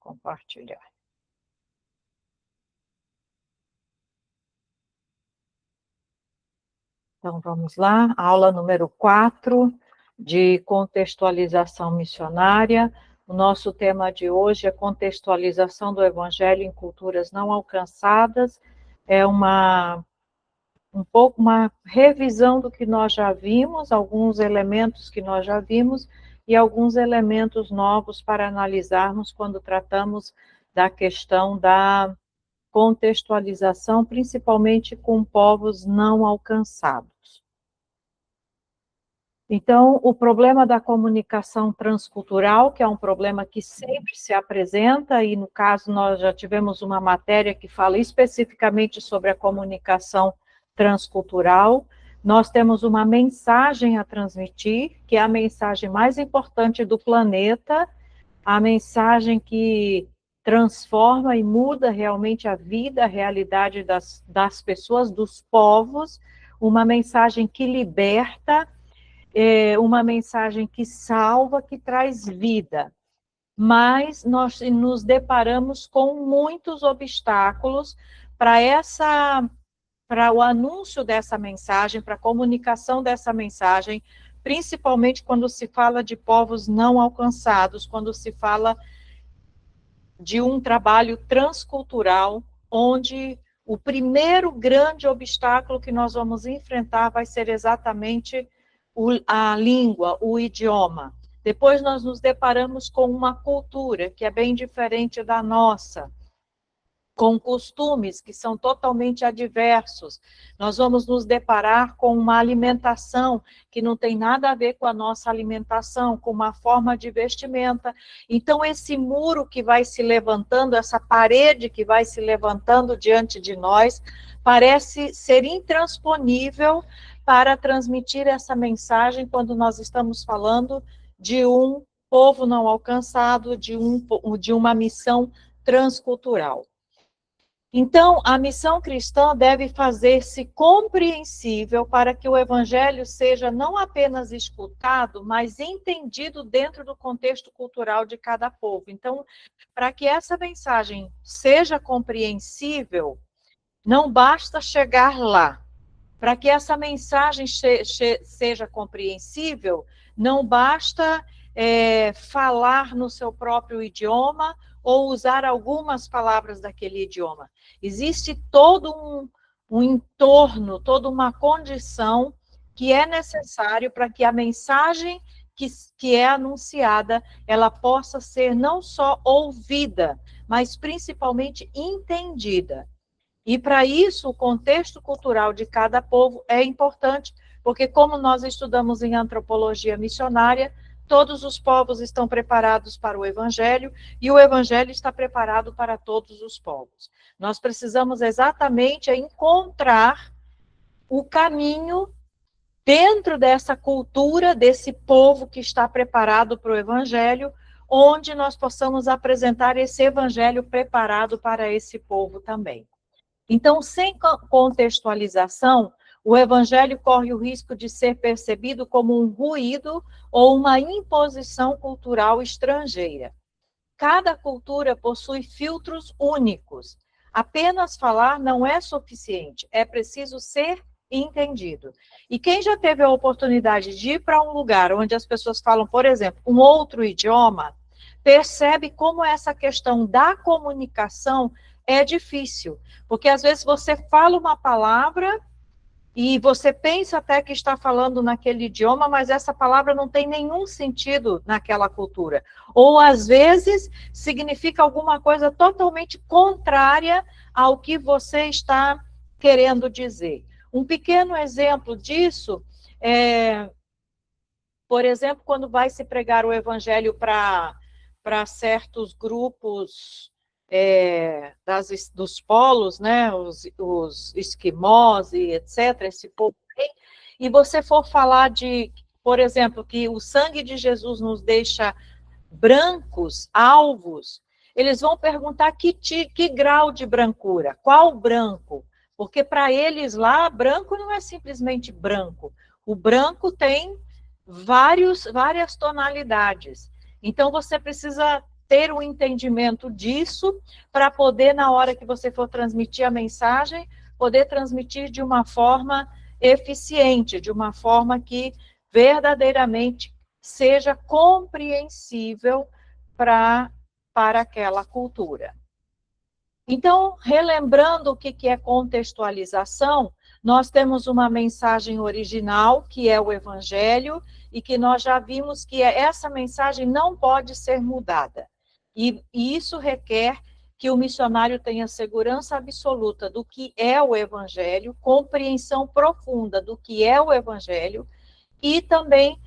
compartilhar. Então, vamos lá, aula número 4, de contextualização missionária. O nosso tema de hoje é contextualização do Evangelho em culturas não alcançadas. É uma revisão do que nós já vimos, alguns elementos que nós já vimos, e alguns elementos novos para analisarmos quando tratamos da questão da contextualização, principalmente com povos não alcançados. Então, o problema da comunicação transcultural, que é um problema que sempre se apresenta, e no caso nós já tivemos uma matéria que fala especificamente sobre a comunicação transcultural. Nós temos uma mensagem a transmitir, que é a mensagem mais importante do planeta, a mensagem que transforma e muda realmente a vida, a realidade das pessoas, dos povos, uma mensagem que liberta, uma mensagem que salva, que traz vida. Mas nós nos deparamos com muitos obstáculos para o anúncio dessa mensagem, para a comunicação dessa mensagem, principalmente quando se fala de povos não alcançados, quando se fala de um trabalho transcultural, onde o primeiro grande obstáculo que nós vamos enfrentar vai ser exatamente a língua, o idioma. Depois nós nos deparamos com uma cultura que é bem diferente da nossa, com costumes que são totalmente adversos. Nós vamos nos deparar com uma alimentação que não tem nada a ver com a nossa alimentação, com uma forma de vestimenta. Então, esse muro que vai se levantando, essa parede que vai se levantando diante de nós, parece ser intransponível para transmitir essa mensagem quando nós estamos falando de um povo não alcançado, de uma missão transcultural. Então, a missão cristã deve fazer-se compreensível para que o evangelho seja não apenas escutado, mas entendido dentro do contexto cultural de cada povo. Então, para que essa mensagem seja compreensível, não basta chegar lá. Para que essa mensagem seja compreensível, não basta falar no seu próprio idioma ou usar algumas palavras daquele idioma. Existe todo um entorno, toda uma condição que é necessário para que a mensagem que é anunciada, ela possa ser não só ouvida, mas principalmente entendida. E para isso, o contexto cultural de cada povo é importante, porque como nós estudamos em antropologia missionária, todos os povos estão preparados para o evangelho e o evangelho está preparado para todos os povos. Nós precisamos exatamente encontrar o caminho dentro dessa cultura, desse povo que está preparado para o evangelho, onde nós possamos apresentar esse evangelho preparado para esse povo também. Então, sem contextualização, o evangelho corre o risco de ser percebido como um ruído ou uma imposição cultural estrangeira. Cada cultura possui filtros únicos. Apenas falar não é suficiente, é preciso ser entendido. E quem já teve a oportunidade de ir para um lugar onde as pessoas falam, por exemplo, um outro idioma, percebe como essa questão da comunicação é difícil, porque às vezes você fala uma palavra e você pensa até que está falando naquele idioma, mas essa palavra não tem nenhum sentido naquela cultura. Ou às vezes significa alguma coisa totalmente contrária ao que você está querendo dizer. Um pequeno exemplo disso é, por exemplo, quando vai se pregar o evangelho para certos grupos dos polos, né, os esquimós e etc., esse povo aí, e você for falar de, por exemplo, que o sangue de Jesus nos deixa brancos, alvos, eles vão perguntar que grau de brancura, qual branco? Porque para eles lá, branco não é simplesmente branco, o branco tem várias tonalidades. Então, você precisa ter um entendimento disso, para poder, na hora que você for transmitir a mensagem, poder transmitir de uma forma eficiente, de uma forma que verdadeiramente seja compreensível para aquela cultura. Então, relembrando o que é contextualização, nós temos uma mensagem original, que é o Evangelho, e que nós já vimos que essa mensagem não pode ser mudada. E isso requer que o missionário tenha segurança absoluta do que é o Evangelho, compreensão profunda do que é o Evangelho, e também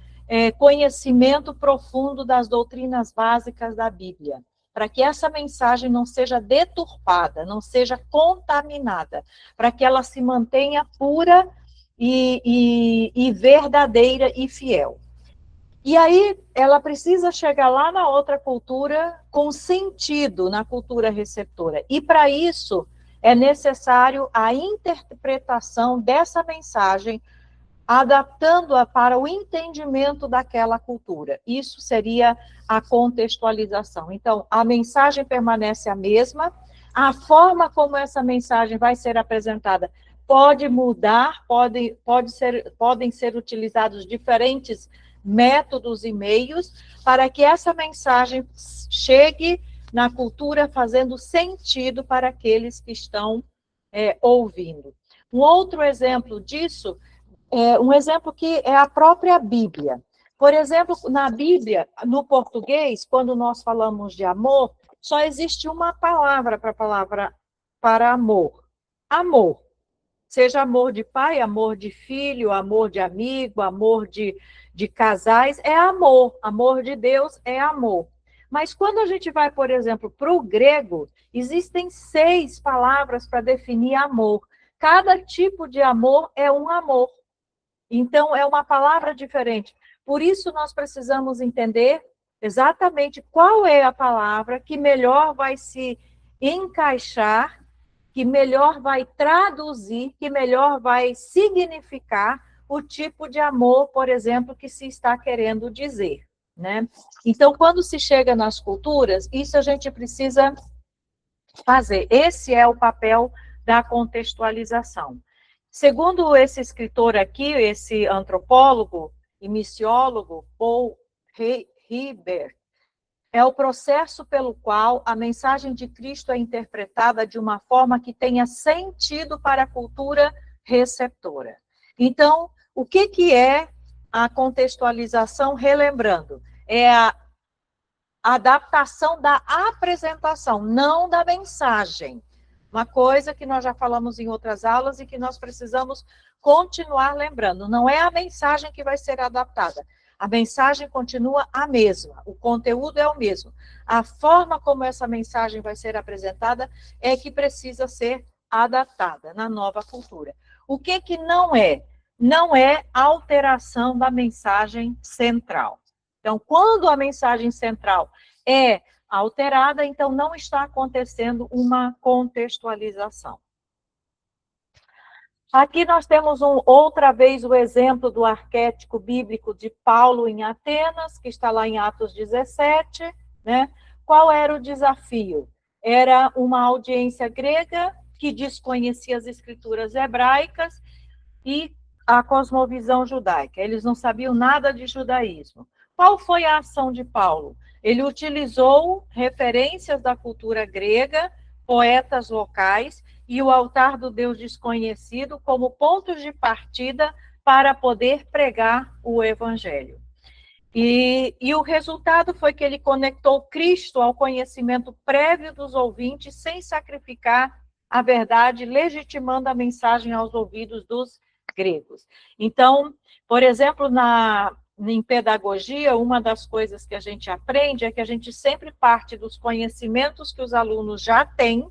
conhecimento profundo das doutrinas básicas da Bíblia, para que essa mensagem não seja deturpada, não seja contaminada, para que ela se mantenha pura e verdadeira e fiel. E aí, ela precisa chegar lá na outra cultura com sentido, na cultura receptora. E para isso, é necessário a interpretação dessa mensagem, adaptando-a para o entendimento daquela cultura. Isso seria a contextualização. Então, a mensagem permanece a mesma, a forma como essa mensagem vai ser apresentada pode mudar, podem ser utilizados diferentes métodos e meios para que essa mensagem chegue na cultura fazendo sentido para aqueles que estão ouvindo. Um outro exemplo disso um exemplo que é a própria Bíblia. Por exemplo, na Bíblia, no português, quando nós falamos de amor, só existe uma palavra para amor. Amor. Seja amor de pai, amor de filho, amor de amigo, amor de casais, é amor. Amor de Deus é amor. Mas quando a gente vai, por exemplo, para o grego, existem 6 palavras para definir amor. Cada tipo de amor é um amor. Então, é uma palavra diferente. Por isso, nós precisamos entender exatamente qual é a palavra que melhor vai se encaixar, que melhor vai traduzir, que melhor vai significar o tipo de amor, por exemplo, que se está querendo dizer, né? Então, quando se chega nas culturas, isso a gente precisa fazer. Esse é o papel da contextualização. Segundo esse escritor aqui, esse antropólogo e missiólogo, Paul Hiebert, é o processo pelo qual a mensagem de Cristo é interpretada de uma forma que tenha sentido para a cultura receptora. Então, o que é a contextualização? Relembrando, é a adaptação da apresentação, não da mensagem. Uma coisa que nós já falamos em outras aulas e que nós precisamos continuar lembrando. Não é a mensagem que vai ser adaptada. A mensagem continua a mesma. O conteúdo é o mesmo. A forma como essa mensagem vai ser apresentada é que precisa ser adaptada na nova cultura. O que não é? Não é alteração da mensagem central. Então, quando a mensagem central é alterada, então não está acontecendo uma contextualização. Aqui nós temos outra vez o exemplo do arquétipo bíblico de Paulo em Atenas, que está lá em Atos 17, né? Qual era o desafio? Era uma audiência grega que desconhecia as escrituras hebraicas e a cosmovisão judaica. Eles não sabiam nada de judaísmo. Qual foi a ação de Paulo? Ele utilizou referências da cultura grega, poetas locais e o altar do Deus desconhecido como pontos de partida para poder pregar o evangelho. E o resultado foi que ele conectou Cristo ao conhecimento prévio dos ouvintes sem sacrificar a verdade, legitimando a mensagem aos ouvidos dos gregos. Então, por exemplo, em pedagogia, uma das coisas que a gente aprende é que a gente sempre parte dos conhecimentos que os alunos já têm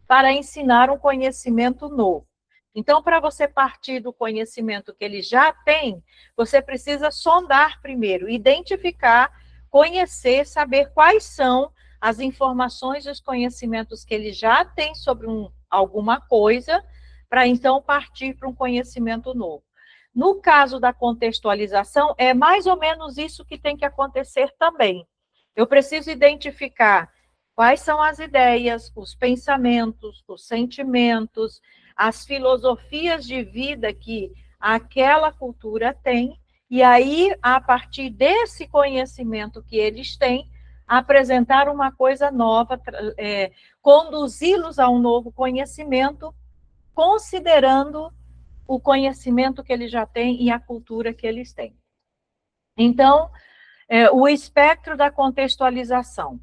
para ensinar um conhecimento novo. Então, para você partir do conhecimento que eles já têm, você precisa sondar primeiro, identificar, conhecer, saber quais são as informações e os conhecimentos que eles já têm sobre alguma coisa, para então partir para um conhecimento novo. No caso da contextualização, é mais ou menos isso que tem que acontecer também. Eu preciso identificar quais são as ideias, os pensamentos, os sentimentos, as filosofias de vida que aquela cultura tem, e aí, a partir desse conhecimento que eles têm, apresentar uma coisa nova, conduzi-los a um novo conhecimento, considerando o conhecimento que eles já têm e a cultura que eles têm. Então, o espectro da contextualização.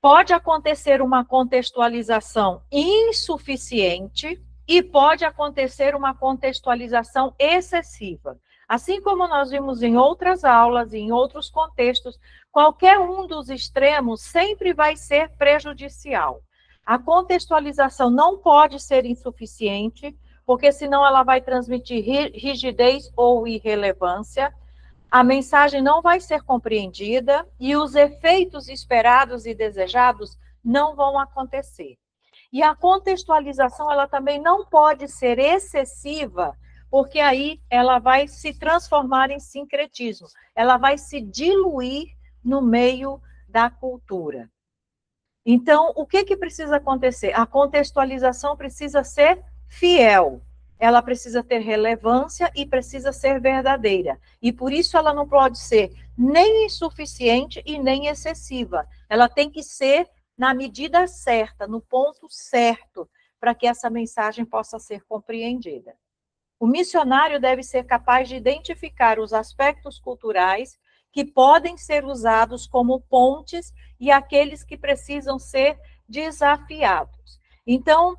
Pode acontecer uma contextualização insuficiente e pode acontecer uma contextualização excessiva. Assim como nós vimos em outras aulas, em outros contextos, qualquer um dos extremos sempre vai ser prejudicial. A contextualização não pode ser insuficiente, porque senão ela vai transmitir rigidez ou irrelevância. A mensagem não vai ser compreendida e os efeitos esperados e desejados não vão acontecer. E a contextualização, ela também não pode ser excessiva, porque aí ela vai se transformar em sincretismo, ela vai se diluir no meio da cultura. Então, o que precisa acontecer? A contextualização precisa ser fiel, ela precisa ter relevância e precisa ser verdadeira. E por isso ela não pode ser nem insuficiente e nem excessiva. Ela tem que ser na medida certa, no ponto certo, para que essa mensagem possa ser compreendida. O missionário deve ser capaz de identificar os aspectos culturais que podem ser usados como pontes e aqueles que precisam ser desafiados. Então,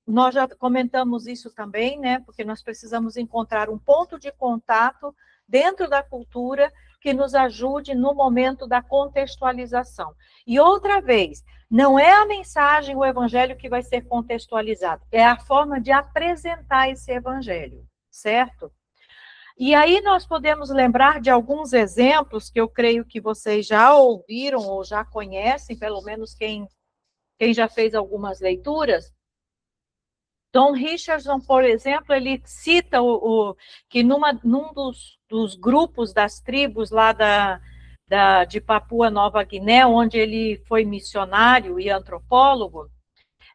nós já comentamos isso também, né? Porque nós precisamos encontrar um ponto de contato dentro da cultura que nos ajude no momento da contextualização. E outra vez, não é a mensagem, o evangelho que vai ser contextualizado, é a forma de apresentar esse evangelho, certo? E aí nós podemos lembrar de alguns exemplos que eu creio que vocês já ouviram ou já conhecem, pelo menos quem já fez algumas leituras. Don Richardson, por exemplo, ele cita que num dos grupos das tribos lá de Papua Nova Guiné, onde ele foi missionário e antropólogo,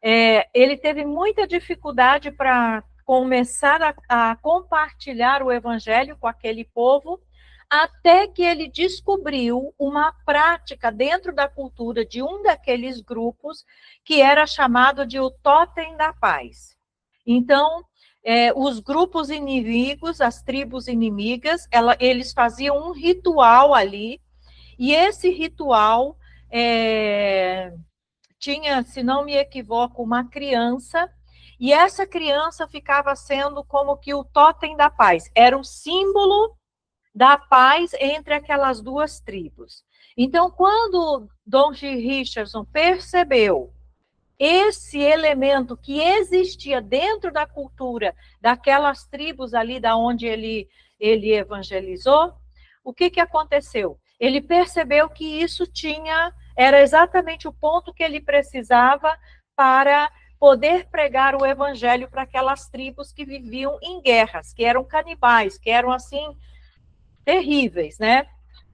ele teve muita dificuldade para começar a compartilhar o evangelho com aquele povo, até que ele descobriu uma prática dentro da cultura de um daqueles grupos que era chamado de o Totem da Paz. Então, os grupos inimigos, as tribos inimigas, eles faziam um ritual ali, e esse ritual tinha, se não me equivoco, uma criança, e essa criança ficava sendo como que o Totem da Paz, era o símbolo da paz entre aquelas duas tribos. Então, quando Don G. Richardson percebeu esse elemento que existia dentro da cultura daquelas tribos ali da onde ele evangelizou, o que aconteceu? Ele percebeu que isso era exatamente o ponto que ele precisava para poder pregar o evangelho para aquelas tribos que viviam em guerras, que eram canibais, que eram assim terríveis, né?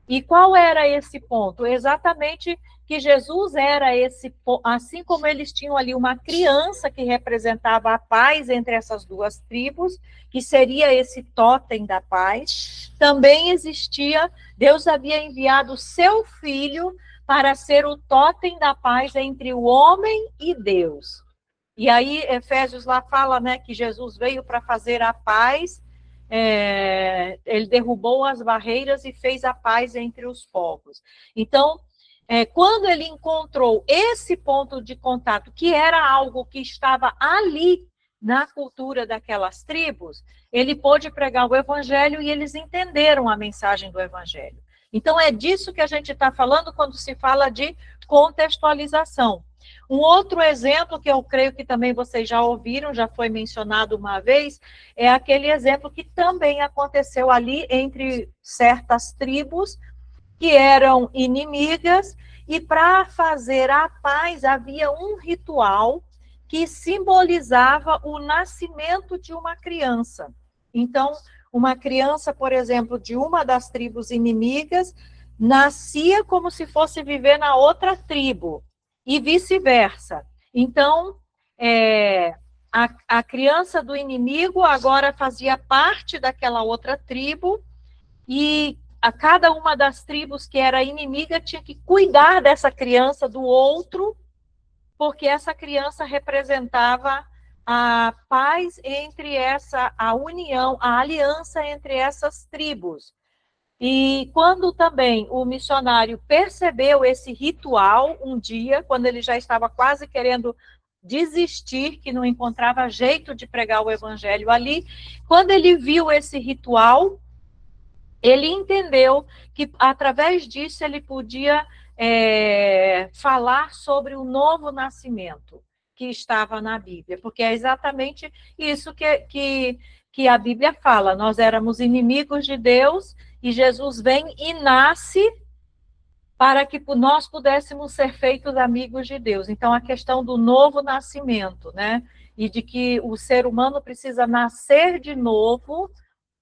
E qual era esse ponto? Exatamente que Jesus era esse, assim como eles tinham ali uma criança que representava a paz entre essas duas tribos, que seria esse totem da paz, também existia, Deus havia enviado o seu filho para ser o totem da paz entre o homem e Deus. E aí, Efésios lá fala, né, que Jesus veio para fazer a paz, ele derrubou as barreiras e fez a paz entre os povos. Então, quando ele encontrou esse ponto de contato, que era algo que estava ali na cultura daquelas tribos, ele pôde pregar o evangelho e eles entenderam a mensagem do evangelho. Então, é disso que a gente está falando quando se fala de contextualização. Um outro exemplo que eu creio que também vocês já ouviram, já foi mencionado uma vez, é aquele exemplo que também aconteceu ali entre certas tribos que eram inimigas, e para fazer a paz havia um ritual que simbolizava o nascimento de uma criança. Então, uma criança, por exemplo, de uma das tribos inimigas, nascia como se fosse viver na outra tribo, e vice-versa. Então, a criança do inimigo agora fazia parte daquela outra tribo, e a cada uma das tribos que era inimiga tinha que cuidar dessa criança do outro, porque essa criança representava a paz entre a união, a aliança entre essas tribos. E quando também o missionário percebeu esse ritual, um dia, quando ele já estava quase querendo desistir, que não encontrava jeito de pregar o evangelho ali, quando ele viu esse ritual, ele entendeu que através disso ele podia falar sobre o novo nascimento que estava na Bíblia, porque é exatamente isso que a Bíblia fala. Nós éramos inimigos de Deus e Jesus vem e nasce para que nós pudéssemos ser feitos amigos de Deus. Então, a questão do novo nascimento, né? E de que o ser humano precisa nascer de novo,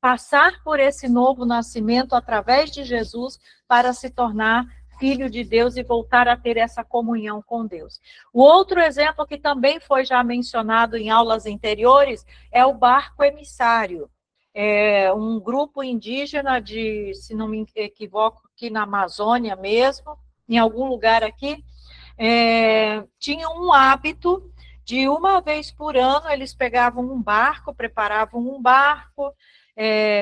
passar por esse novo nascimento através de Jesus para se tornar filho de Deus e voltar a ter essa comunhão com Deus. O outro exemplo que também foi já mencionado em aulas anteriores é o barco emissário. É um grupo indígena de, se não me equivoco, aqui na Amazônia mesmo, em algum lugar aqui, tinha um hábito de uma vez por ano eles pegavam um barco, preparavam um barco,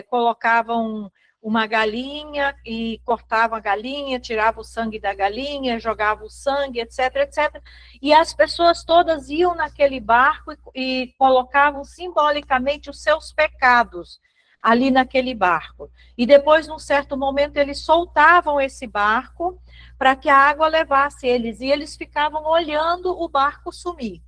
colocavam uma galinha e cortavam a galinha, tiravam o sangue da galinha, jogavam o sangue, etc, etc. E as pessoas todas iam naquele barco e colocavam simbolicamente os seus pecados ali naquele barco. E depois, num certo momento, eles soltavam esse barco para que a água levasse eles, e eles ficavam olhando o barco sumir.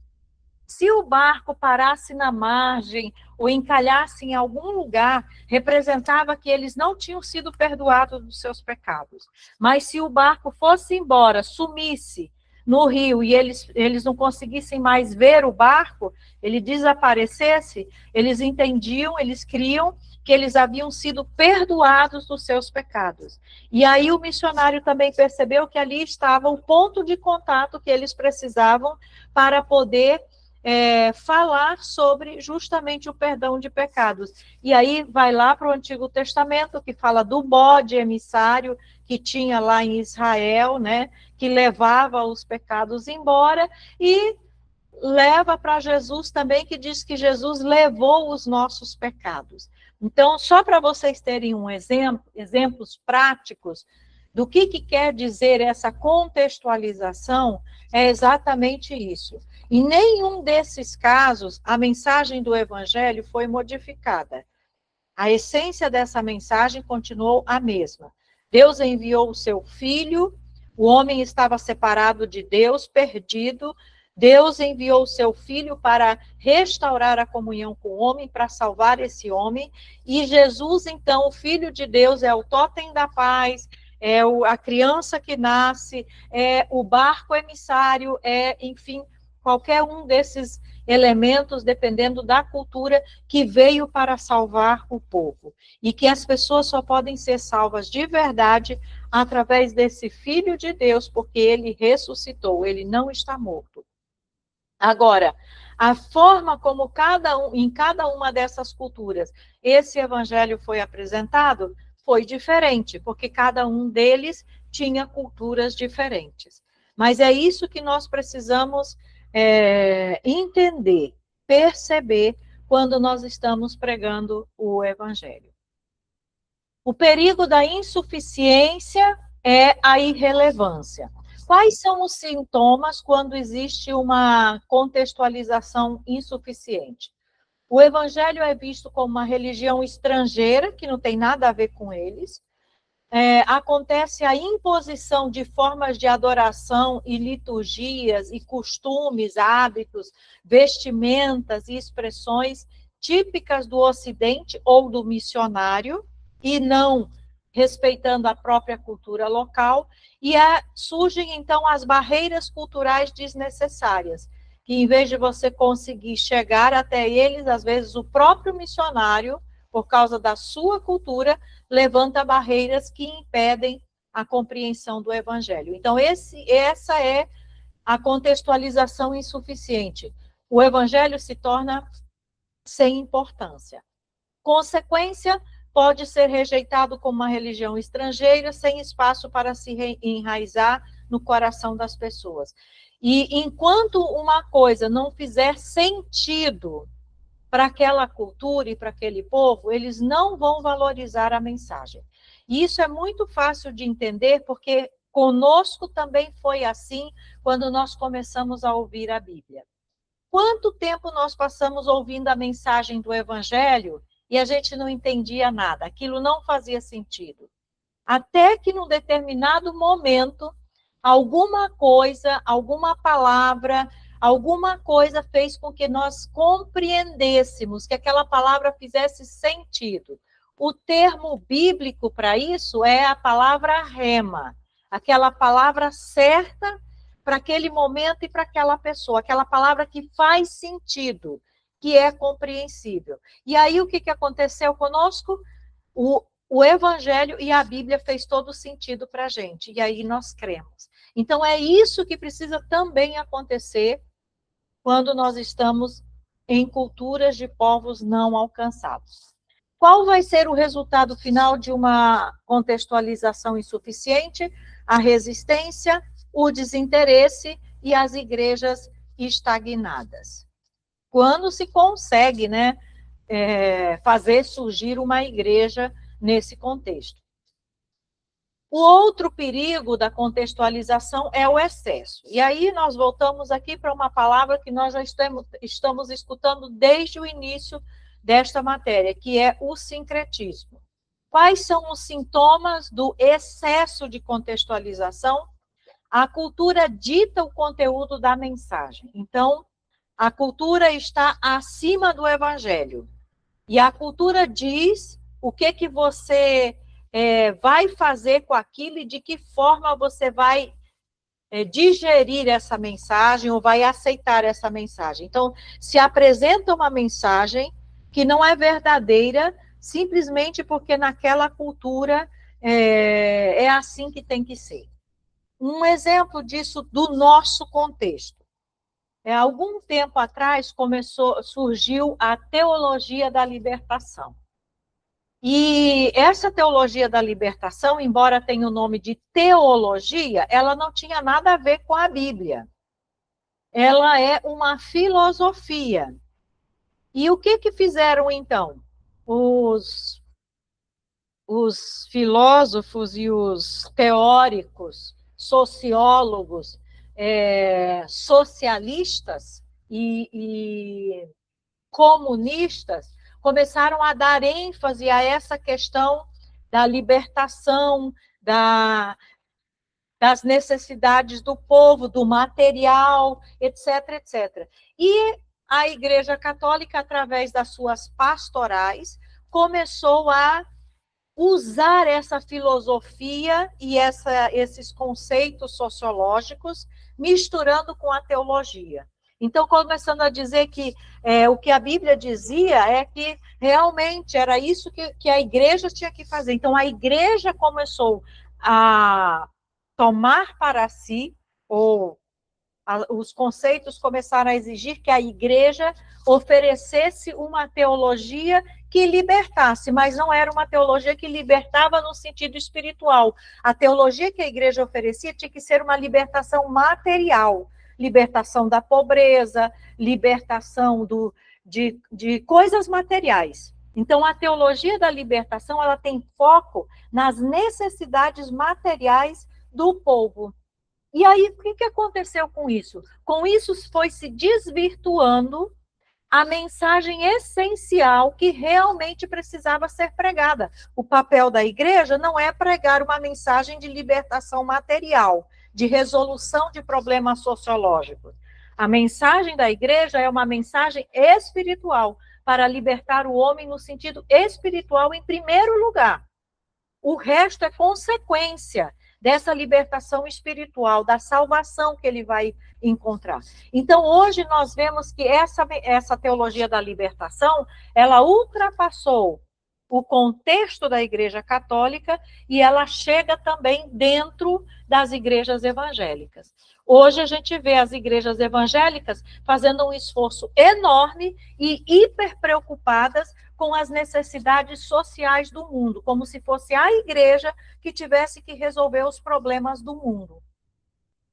Se o barco parasse na margem ou encalhasse em algum lugar, representava que eles não tinham sido perdoados dos seus pecados. Mas se o barco fosse embora, sumisse no rio e eles não conseguissem mais ver o barco, ele desaparecesse, eles entendiam, eles criam que eles haviam sido perdoados dos seus pecados. E aí o missionário também percebeu que ali estava o ponto de contato que eles precisavam para poder falar sobre justamente o perdão de pecados. E aí vai lá para o Antigo Testamento, que fala do bode emissário que tinha lá em Israel, né, que levava os pecados embora, e leva para Jesus também, que diz que Jesus levou os nossos pecados. Então, só para vocês terem exemplos práticos do que quer dizer essa contextualização, é exatamente isso. Em nenhum desses casos, a mensagem do Evangelho foi modificada. A essência dessa mensagem continuou a mesma. Deus enviou o seu Filho, o homem estava separado de Deus, perdido. Deus enviou o seu Filho para restaurar a comunhão com o homem, para salvar esse homem. E Jesus, então, o Filho de Deus, é o totem da paz, é a criança que nasce, é o barco emissário, enfim, qualquer um desses elementos, dependendo da cultura, que veio para salvar o povo. E que as pessoas só podem ser salvas de verdade através desse Filho de Deus, porque ele ressuscitou, ele não está morto. Agora, a forma como em cada uma dessas culturas esse evangelho foi apresentado foi diferente, porque cada um deles tinha culturas diferentes. Mas é isso que nós precisamos entender, perceber, quando nós estamos pregando o evangelho. O perigo da insuficiência é a irrelevância. Quais são os sintomas quando existe uma contextualização insuficiente? O evangelho é visto como uma religião estrangeira, que não tem nada a ver com eles. Acontece a imposição de formas de adoração e liturgias e costumes, hábitos, vestimentas e expressões típicas do Ocidente ou do missionário, e não respeitando a própria cultura local, e surgem, então, as barreiras culturais desnecessárias, que em vez de você conseguir chegar até eles, às vezes o próprio missionário, por causa da sua cultura, levanta barreiras que impedem a compreensão do evangelho. Então, essa é a contextualização insuficiente. O evangelho se torna sem importância. Consequência, pode ser rejeitado como uma religião estrangeira, sem espaço para se enraizar no coração das pessoas. E enquanto uma coisa não fizer sentido para aquela cultura e para aquele povo, eles não vão valorizar a mensagem. E isso é muito fácil de entender, porque conosco também foi assim quando nós começamos a ouvir a Bíblia. Quanto tempo nós passamos ouvindo a mensagem do Evangelho e a gente não entendia nada, aquilo não fazia sentido. Até que num determinado momento, alguma coisa, alguma palavra, alguma coisa fez com que nós compreendêssemos, que aquela palavra fizesse sentido. O termo bíblico para isso é a palavra rema, aquela palavra certa para aquele momento e para aquela pessoa, aquela palavra que faz sentido, que é compreensível. E aí o que aconteceu conosco? O Evangelho e a Bíblia fez todo sentido para a gente, e aí nós cremos. Então é isso que precisa também acontecer quando nós estamos em culturas de povos não alcançados. Qual vai ser o resultado final de uma contextualização insuficiente? A resistência, o desinteresse e as igrejas estagnadas. Quando se consegue, né, fazer surgir uma igreja nesse contexto. O outro perigo da contextualização é o excesso. E aí nós voltamos aqui para uma palavra que nós já estamos escutando desde o início desta matéria, que é o sincretismo. Quais são os sintomas do excesso de contextualização? A cultura dita o conteúdo da mensagem. Então, a cultura está acima do evangelho. E a cultura diz o que você vai fazer com aquilo e de que forma você vai digerir essa mensagem ou vai aceitar essa mensagem. Então, se apresenta uma mensagem que não é verdadeira, simplesmente porque naquela cultura é assim que tem que ser. Um exemplo disso do nosso contexto. Algum tempo atrás surgiu a teologia da libertação. E essa teologia da libertação, embora tenha o nome de teologia, ela não tinha nada a ver com a Bíblia. Ela é uma filosofia. E o que fizeram, então? Os filósofos e os teóricos, sociólogos, socialistas e comunistas começaram a dar ênfase a essa questão da libertação, das necessidades do povo, do material, etc, etc. E a Igreja Católica, através das suas pastorais, começou a usar essa filosofia e esses conceitos sociológicos, misturando com a teologia. Então, começando a dizer que o que a Bíblia dizia é que realmente era isso que a igreja tinha que fazer. Então, a igreja começou a tomar para si, ou os conceitos começaram a exigir que a igreja oferecesse uma teologia que libertasse, mas não era uma teologia que libertava no sentido espiritual. A teologia que a igreja oferecia tinha que ser uma libertação material, libertação da pobreza, libertação de coisas materiais. Então, a teologia da libertação, ela tem foco nas necessidades materiais do povo. E aí, o que aconteceu com isso? Com isso, foi se desvirtuando a mensagem essencial que realmente precisava ser pregada. O papel da igreja não é pregar uma mensagem de libertação material, de resolução de problemas sociológicos. A mensagem da igreja é uma mensagem espiritual, para libertar o homem no sentido espiritual em primeiro lugar. O resto é consequência dessa libertação espiritual, da salvação que ele vai encontrar. Então, hoje nós vemos que essa teologia da libertação, ela ultrapassou o contexto da Igreja Católica e ela chega também dentro das igrejas evangélicas. Hoje a gente vê as igrejas evangélicas fazendo um esforço enorme e hiper preocupadas com as necessidades sociais do mundo, como se fosse a igreja que tivesse que resolver os problemas do mundo.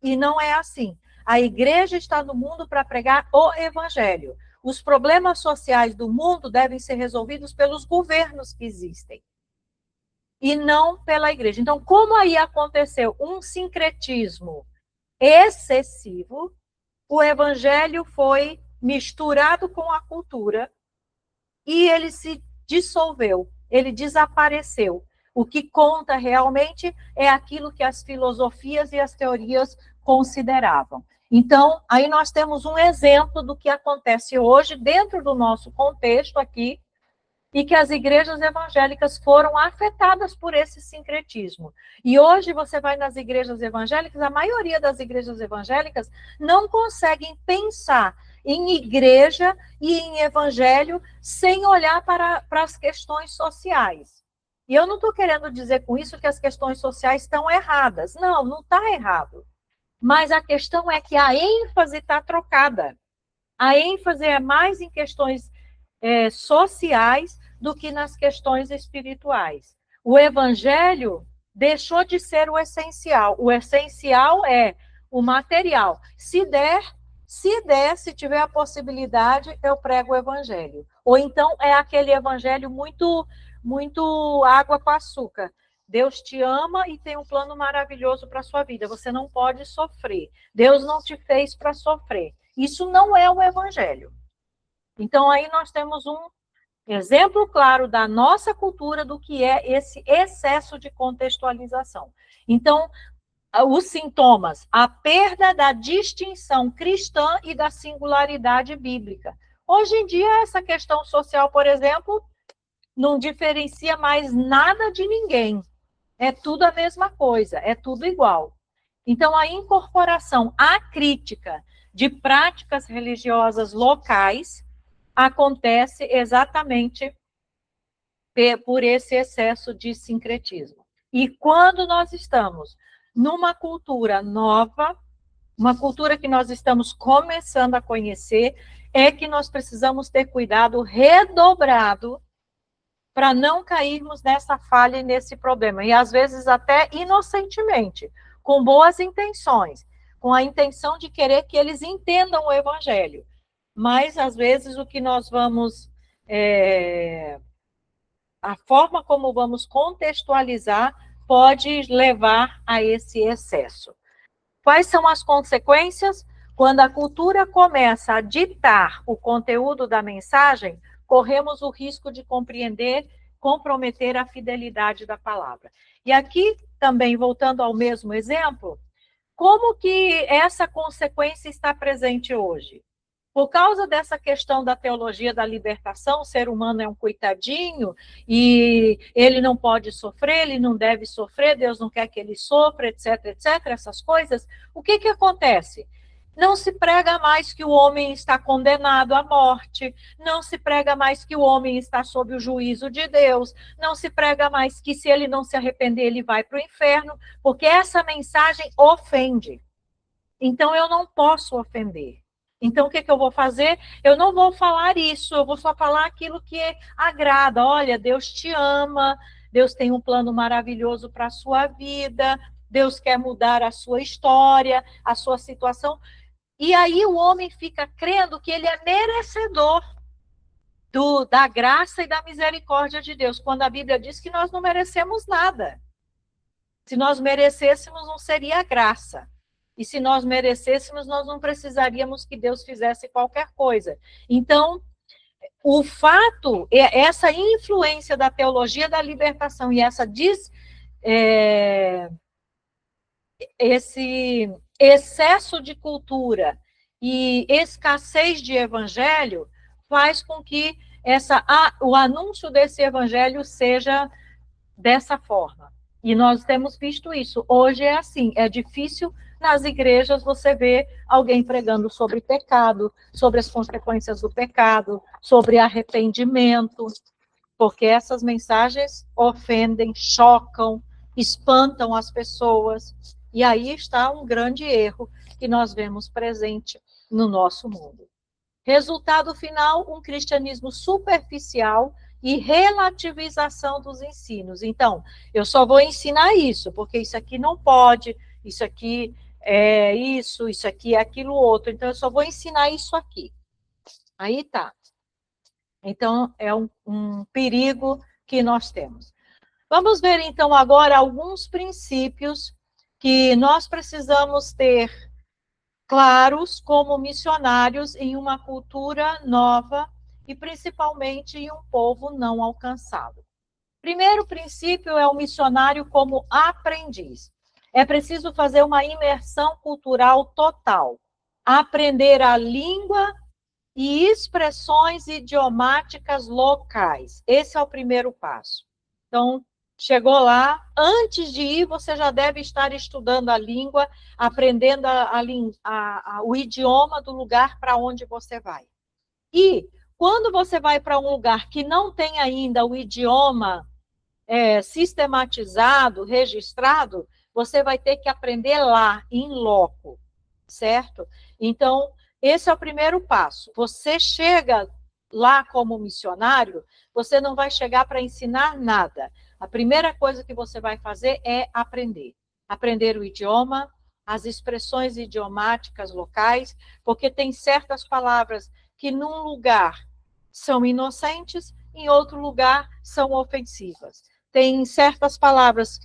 E não é assim. A igreja está no mundo para pregar o evangelho. Os problemas sociais do mundo devem ser resolvidos pelos governos que existem, e não pela igreja. Então, como aí aconteceu um sincretismo excessivo, o evangelho foi misturado com a cultura e ele se dissolveu, ele desapareceu. O que conta realmente é aquilo que as filosofias e as teorias consideravam. Então, aí nós temos um exemplo do que acontece hoje dentro do nosso contexto aqui, e que as igrejas evangélicas foram afetadas por esse sincretismo. E hoje você vai nas igrejas evangélicas, a maioria das igrejas evangélicas não conseguem pensar em igreja e em evangelho sem olhar para as questões sociais. E eu não estou querendo dizer com isso que as questões sociais estão erradas. Não, não está errado. Mas a questão é que a ênfase está trocada. A ênfase é mais em questões sociais do que nas questões espirituais. O evangelho deixou de ser o essencial. O essencial é o material. Se tiver a possibilidade, eu prego o evangelho. Ou então é aquele evangelho muito, muito água com açúcar. Deus te ama e tem um plano maravilhoso para a sua vida. Você não pode sofrer. Deus não te fez para sofrer. Isso não é o evangelho. Então, aí nós temos um exemplo claro da nossa cultura do que é esse excesso de contextualização. Então, os sintomas, a perda da distinção cristã e da singularidade bíblica. Hoje em dia, essa questão social, por exemplo, não diferencia mais nada de ninguém. É tudo a mesma coisa, é tudo igual. Então, a incorporação à crítica de práticas religiosas locais acontece exatamente por esse excesso de sincretismo. E quando nós estamos numa cultura nova, uma cultura que nós estamos começando a conhecer, é que nós precisamos ter cuidado redobrado para não cairmos nessa falha e nesse problema. E às vezes até inocentemente, com boas intenções, com a intenção de querer que eles entendam o evangelho. Mas, às vezes, o que nós vamos... a forma como vamos contextualizar pode levar a esse excesso. Quais são as consequências? Quando a cultura começa a ditar o conteúdo da mensagem, corremos o risco de comprometer a fidelidade da palavra. E aqui, também, voltando ao mesmo exemplo, como que essa consequência está presente hoje? Por causa dessa questão da teologia da libertação, o ser humano é um coitadinho e ele não pode sofrer, ele não deve sofrer, Deus não quer que ele sofra, etc, etc, essas coisas. O que acontece? Não se prega mais que o homem está condenado à morte, não se prega mais que o homem está sob o juízo de Deus, não se prega mais que se ele não se arrepender, ele vai para o inferno, porque essa mensagem ofende. Então, eu não posso ofender. Então, o que eu vou fazer? Eu não vou falar isso, eu vou só falar aquilo que agrada. Olha, Deus te ama, Deus tem um plano maravilhoso para a sua vida, Deus quer mudar a sua história, a sua situação. E aí o homem fica crendo que ele é merecedor da graça e da misericórdia de Deus, quando a Bíblia diz que nós não merecemos nada. Se nós merecêssemos, não seria graça. E se nós merecêssemos, nós não precisaríamos que Deus fizesse qualquer coisa. Então, o fato, essa influência da teologia da libertação e esse excesso de cultura e escassez de evangelho faz com que o anúncio desse evangelho seja dessa forma. E nós temos visto isso. Hoje é assim, é difícil nas igrejas você ver alguém pregando sobre pecado, sobre as consequências do pecado, sobre arrependimento, porque essas mensagens ofendem, chocam, espantam as pessoas, e aí está um grande erro que nós vemos presente no nosso mundo. Resultado final, um cristianismo superficial e relativização dos ensinos. Então, eu só vou ensinar isso, porque isso aqui não pode, isso aqui é isso aqui é aquilo outro, então eu só vou ensinar isso aqui. Aí tá. Então, é um perigo que nós temos. Vamos ver, então, agora alguns princípios que nós precisamos ter claros como missionários em uma cultura nova e principalmente em um povo não alcançado. Primeiro princípio é o missionário como aprendiz. É preciso fazer uma imersão cultural total, aprender a língua e expressões idiomáticas locais. Esse é o primeiro passo. Então, chegou lá, antes de ir, você já deve estar estudando a língua, aprendendo o idioma do lugar para onde você vai. E, quando você vai para um lugar que não tem ainda o idioma sistematizado, registrado, você vai ter que aprender lá, em loco, certo? Então, esse é o primeiro passo. Você chega lá como missionário, você não vai chegar para ensinar nada. A primeira coisa que você vai fazer é aprender. Aprender o idioma, as expressões idiomáticas locais, porque tem certas palavras que num lugar são inocentes, em outro lugar são ofensivas. Tem certas palavras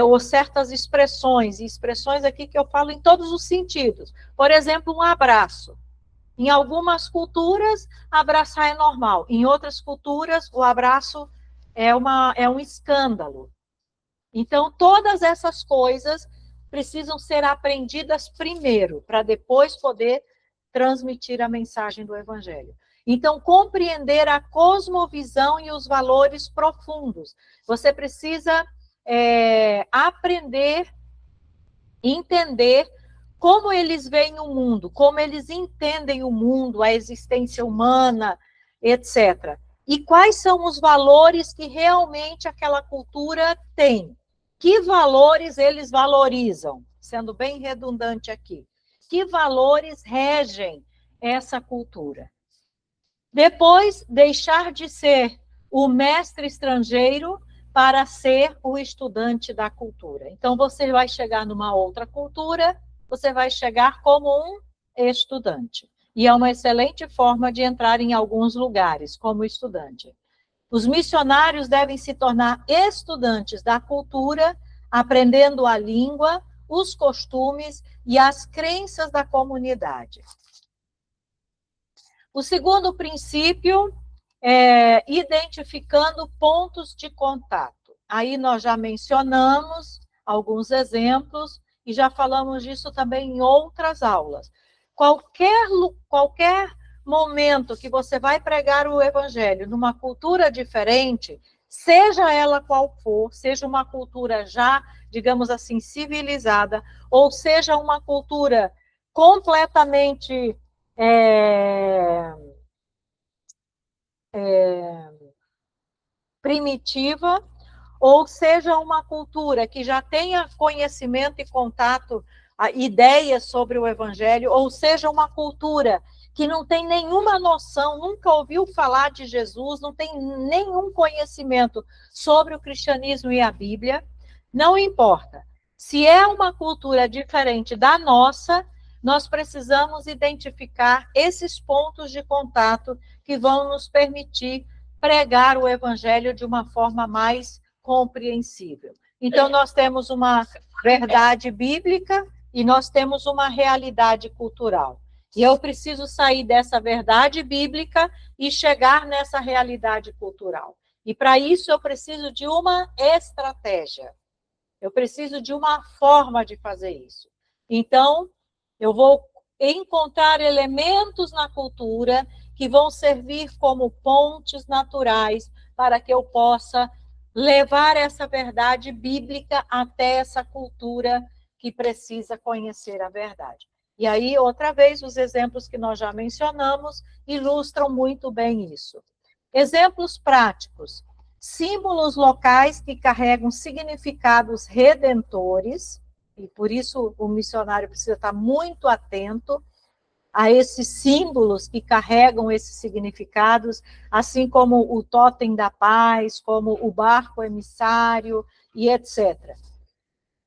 ou certas expressões, e expressões aqui que eu falo em todos os sentidos. Por exemplo, um abraço. Em algumas culturas, abraçar é normal. Em outras culturas, o abraço é um escândalo. Então, todas essas coisas precisam ser aprendidas primeiro, para depois poder transmitir a mensagem do Evangelho. Então, compreender a cosmovisão e os valores profundos. Você precisa aprender, entender como eles veem o mundo, como eles entendem o mundo, a existência humana, etc. E quais são os valores que realmente aquela cultura tem. Que valores eles valorizam? Sendo bem redundante aqui. Que valores regem essa cultura? Depois, deixar de ser o mestre estrangeiro para ser o estudante da cultura. Então, você vai chegar numa outra cultura, você vai chegar como um estudante. E é uma excelente forma de entrar em alguns lugares como estudante. Os missionários devem se tornar estudantes da cultura, aprendendo a língua, os costumes e as crenças da comunidade. O segundo princípio é identificando pontos de contato. Aí nós já mencionamos alguns exemplos e já falamos disso também em outras aulas. Qualquer momento que você vai pregar o evangelho numa cultura diferente, seja ela qual for, seja uma cultura já, digamos assim, civilizada, ou seja uma cultura completamente primitiva, ou seja uma cultura que já tenha conhecimento e contato, ideias sobre o evangelho, ou seja uma cultura que não tem nenhuma noção, nunca ouviu falar de Jesus, não tem nenhum conhecimento sobre o cristianismo e a Bíblia, não importa. Se é uma cultura diferente da nossa, nós precisamos identificar esses pontos de contato que vão nos permitir pregar o evangelho de uma forma mais compreensível. Então, nós temos uma verdade bíblica e nós temos uma realidade cultural. E eu preciso sair dessa verdade bíblica e chegar nessa realidade cultural. E para isso eu preciso de uma estratégia. Eu preciso de uma forma de fazer isso. Então, eu vou encontrar elementos na cultura que vão servir como pontes naturais para que eu possa levar essa verdade bíblica até essa cultura que precisa conhecer a verdade. E aí, outra vez, os exemplos que nós já mencionamos ilustram muito bem isso. Exemplos práticos. símbolos locais que carregam significados redentores, e por isso o missionário precisa estar muito atento a esses símbolos que carregam esses significados, assim como o totem da paz, como o barco emissário e etc.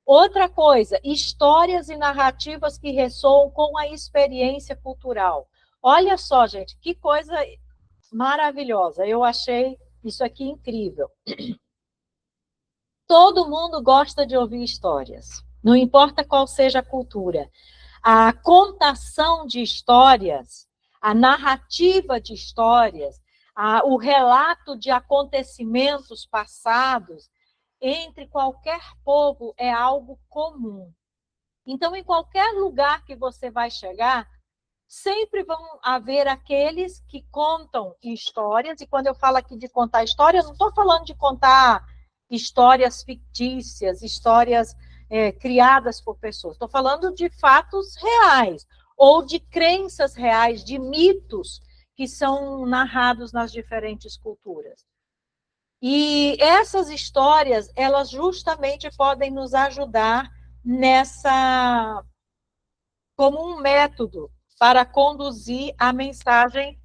Outra coisa, histórias e narrativas que ressoam com a experiência cultural. Olha só, gente, que coisa maravilhosa. Eu achei isso aqui incrível. Todo mundo gosta de ouvir histórias, não importa qual seja a cultura. A contação de histórias, a narrativa de histórias, o relato de acontecimentos passados, entre qualquer povo é algo comum. Então, em qualquer lugar que você vai chegar, sempre vão haver aqueles que contam histórias, e quando eu falo aqui de contar história, eu não estou falando de contar histórias fictícias, histórias criadas por pessoas, estou falando de fatos reais, ou de crenças reais, de mitos que são narrados nas diferentes culturas. E essas histórias, elas justamente podem nos ajudar nessa, como um método para conduzir a mensagem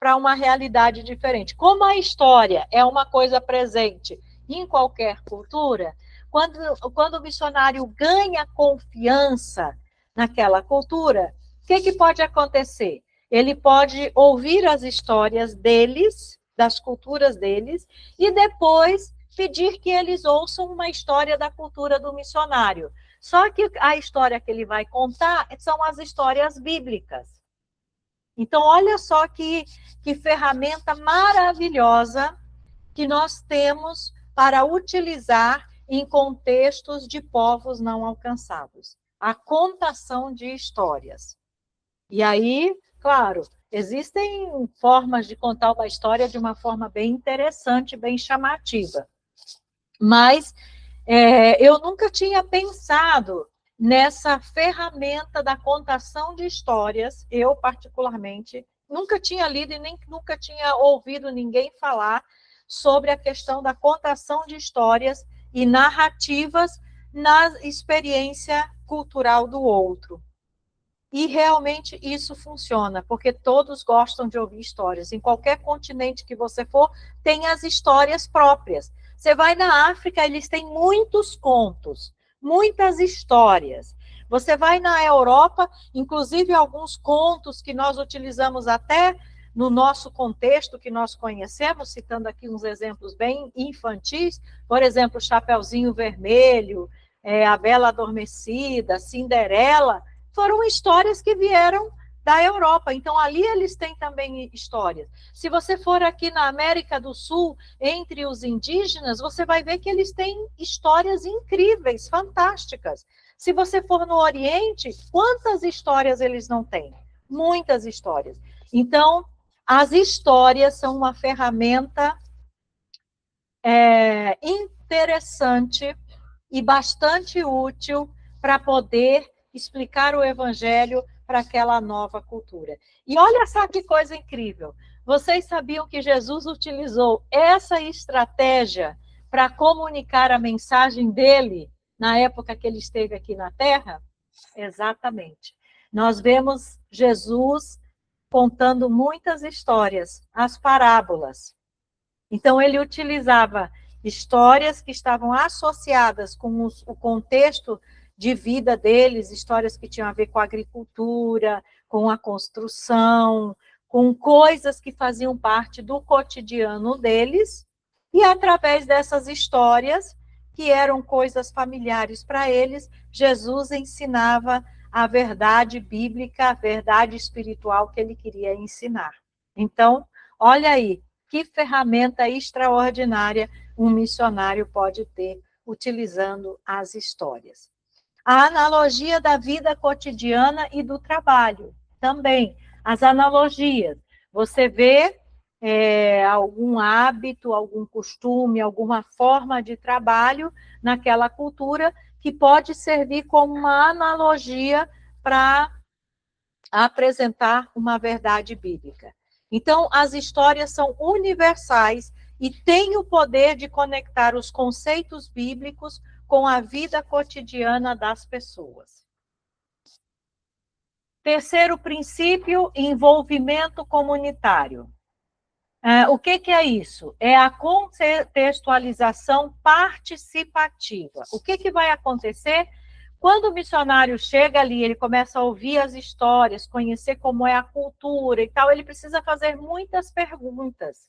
para uma realidade diferente. Como a história é uma coisa presente em qualquer cultura, quando o missionário ganha confiança naquela cultura, o que pode acontecer? Ele pode ouvir as histórias deles, das culturas deles, e depois pedir que eles ouçam uma história da cultura do missionário. Só que a história que ele vai contar são as histórias bíblicas. Então, olha só que ferramenta maravilhosa que nós temos para utilizar em contextos de povos não alcançados. A contação de histórias. E aí, claro, existem formas de contar uma história de uma forma bem interessante, bem chamativa. Mas eu nunca tinha pensado nessa ferramenta da contação de histórias, eu particularmente, nunca tinha lido e nem nunca tinha ouvido ninguém falar sobre a questão da contação de histórias e narrativas na experiência cultural do outro. E realmente isso funciona, porque todos gostam de ouvir histórias. Em qualquer continente que você for, tem as histórias próprias. Você vai na África, eles têm muitos contos, muitas histórias. Você vai na Europa, inclusive alguns contos que nós utilizamos até no nosso contexto que nós conhecemos, citando aqui uns exemplos bem infantis, por exemplo, Chapeuzinho Vermelho, A Bela Adormecida, Cinderela, foram histórias que vieram da Europa. Então, ali eles têm também histórias. Se você for aqui na América do Sul, entre os indígenas, você vai ver que eles têm histórias incríveis, fantásticas. Se você for no Oriente, quantas histórias eles não têm? Muitas histórias. Então, as histórias são uma ferramenta interessante e bastante útil para poder explicar o evangelho para aquela nova cultura. E olha só que coisa incrível. Vocês sabiam que Jesus utilizou essa estratégia para comunicar a mensagem dele na época que ele esteve aqui na Terra? Exatamente. Nós vemos Jesus contando muitas histórias, as parábolas. Então, ele utilizava histórias que estavam associadas com o contexto de vida deles, histórias que tinham a ver com a agricultura, com a construção, com coisas que faziam parte do cotidiano deles, e através dessas histórias, que eram coisas familiares para eles, Jesus ensinava a verdade bíblica, a verdade espiritual que ele queria ensinar. Então, olha aí, que ferramenta extraordinária um missionário pode ter utilizando as histórias. A analogia da vida cotidiana e do trabalho, também. As analogias. Você vê algum hábito, algum costume, alguma forma de trabalho naquela cultura que pode servir como uma analogia para apresentar uma verdade bíblica. Então, as histórias são universais e tem o poder de conectar os conceitos bíblicos com a vida cotidiana das pessoas. Terceiro princípio, envolvimento comunitário. O que é isso? É a contextualização participativa. O que vai acontecer? Quando o missionário chega ali, ele começa a ouvir as histórias, conhecer como é a cultura e tal, ele precisa fazer muitas perguntas,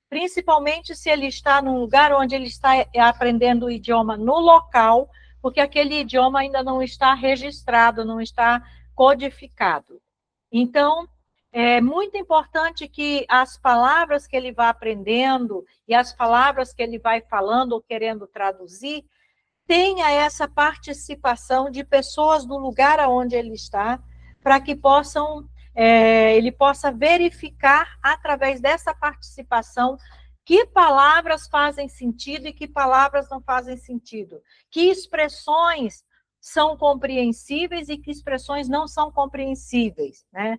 principalmente se ele está num lugar onde ele está aprendendo o idioma no local, porque aquele idioma ainda não está registrado, não está codificado. Então, é muito importante que as palavras que ele vai aprendendo e as palavras que ele vai falando ou querendo traduzir tenha essa participação de pessoas do lugar aonde ele está, para que ele possa verificar, através dessa participação, que palavras fazem sentido e que palavras não fazem sentido, que expressões são compreensíveis e que expressões não são compreensíveis, né?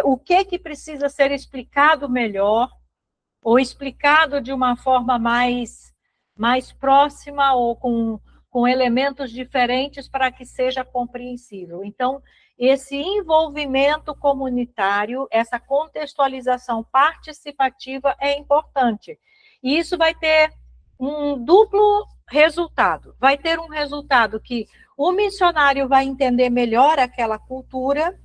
O que precisa ser explicado melhor, ou explicado de uma forma mais próxima ou com elementos diferentes para que seja compreensível. Então, esse envolvimento comunitário, essa contextualização participativa é importante. E isso vai ter um duplo resultado. Vai ter um resultado que o missionário vai entender melhor aquela cultura